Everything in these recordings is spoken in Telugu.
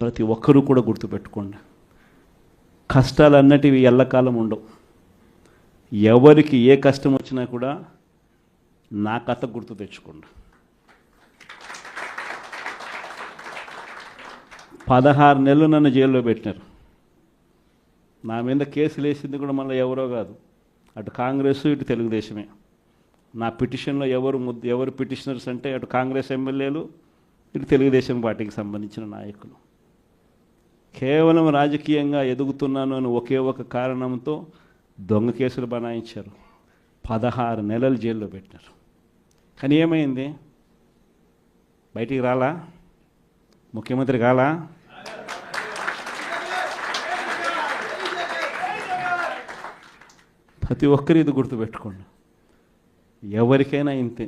ప్రతి ఒక్కరూ కూడా గుర్తుపెట్టుకోండి, కష్టాలు అన్నటివి ఎల్లకాలం ఉండవు. ఎవరికి ఏ కష్టం వచ్చినా కూడా నా కథ గుర్తు తెచ్చుకోండి. 16 నెలలు నన్ను జైల్లో పెట్టినారు. నా మీద కేసులు వేసింది కూడా మళ్ళీ ఎవరో కాదు, అటు కాంగ్రెస్ ఇటు తెలుగుదేశమే. నా పిటిషన్లో ఎవరు పిటిషనర్స్ అంటే అటు కాంగ్రెస్ ఎమ్మెల్యేలు ఇటు తెలుగుదేశం పార్టీకి సంబంధించిన నాయకులు. కేవలం రాజకీయంగా ఎదుగుతున్నాను అని ఒకే ఒక కారణంతో దొంగ కేసులు బనాయించారు. 16 నెలలు జైల్లో పెట్టినారు. కానీ ఏమైంది? బయటికి రాలా? ముఖ్యమంత్రి కాలా? ప్రతి ఒక్కరు ఇది గుర్తుపెట్టుకోండి. ఎవరికైనా ఇంతే.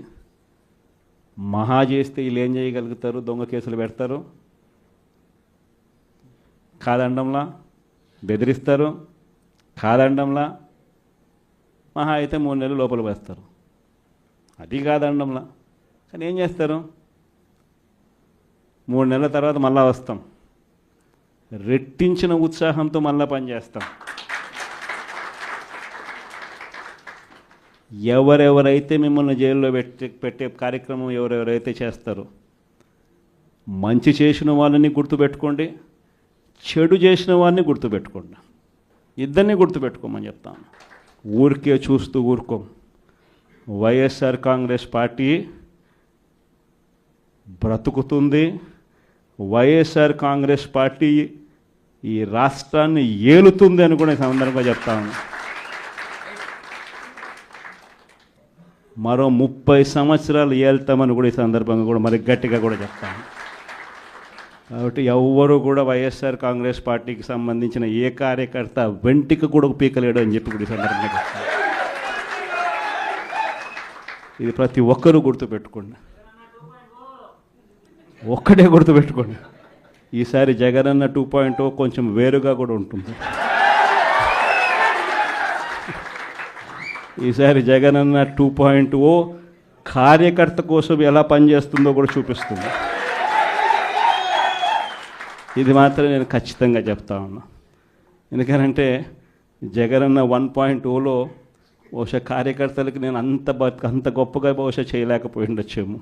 మహా చేస్తే వీళ్ళు ఏం చేయగలుగుతారు? దొంగ కేసులు పెడతారు, కాదండంలా బెదిరిస్తారు, కాదండంలా మహా అయితే 3 నెలలు లోపల వేస్తారు, అది కాదండంలా. కానీ ఏం చేస్తారు? 3 నెలల తర్వాత మళ్ళా వస్తాం, రెట్టించిన ఉత్సాహంతో మళ్ళా పనిచేస్తాం. ఎవరెవరైతే మిమ్మల్ని జైల్లో పెట్టే కార్యక్రమం ఎవరెవరైతే చేస్తారో, మంచి చేసిన వాళ్ళని గుర్తుపెట్టుకోండి, చెడు చేసిన వాడిని గుర్తుపెట్టుకోండి. ఇద్దరిని గుర్తుపెట్టుకోమని చెప్తాను. ఊరికే చూస్తూ ఊరుకోం. వైఎస్ఆర్ కాంగ్రెస్ పార్టీ బ్రతుకుతుంది. వైఎస్ఆర్ కాంగ్రెస్ పార్టీ ఈ రాష్ట్రాన్ని ఏలుతుంది అని కూడా ఈ సందర్భంగా చెప్తాను. మరో 30 సంవత్సరాలు ఏళ్తామని కూడా ఈ సందర్భంగా కూడా మరి గట్టిగా కూడా చెప్తాను. కాబట్టి ఎవ్వరూ కూడా వైఎస్ఆర్ కాంగ్రెస్ పార్టీకి సంబంధించిన ఏ కార్యకర్త వెంటికి కూడా పీకలేడు అని చెప్పి కూడా ఈ సందర్భంగా చెప్తాను. ఇది ప్రతి ఒక్కరూ గుర్తుపెట్టుకోండి, ఒక్కటే గుర్తుపెట్టుకోండి. ఈసారి జగనన్న 2.0 కొంచెం వేరుగా కూడా ఉంటుంది. ఈసారి జగనన్న 2.0 కార్యకర్త కోసం ఎలా పనిచేస్తుందో కూడా చూపిస్తుంది. ఇది మాత్రం నేను ఖచ్చితంగా చెప్తా ఉన్నా. ఎందుకనంటే జగనన్న 1.0లో బహుశా కార్యకర్తలకు నేను అంత గొప్పగా బహుశా చేయలేకపోయి ఉండొచ్చేమో.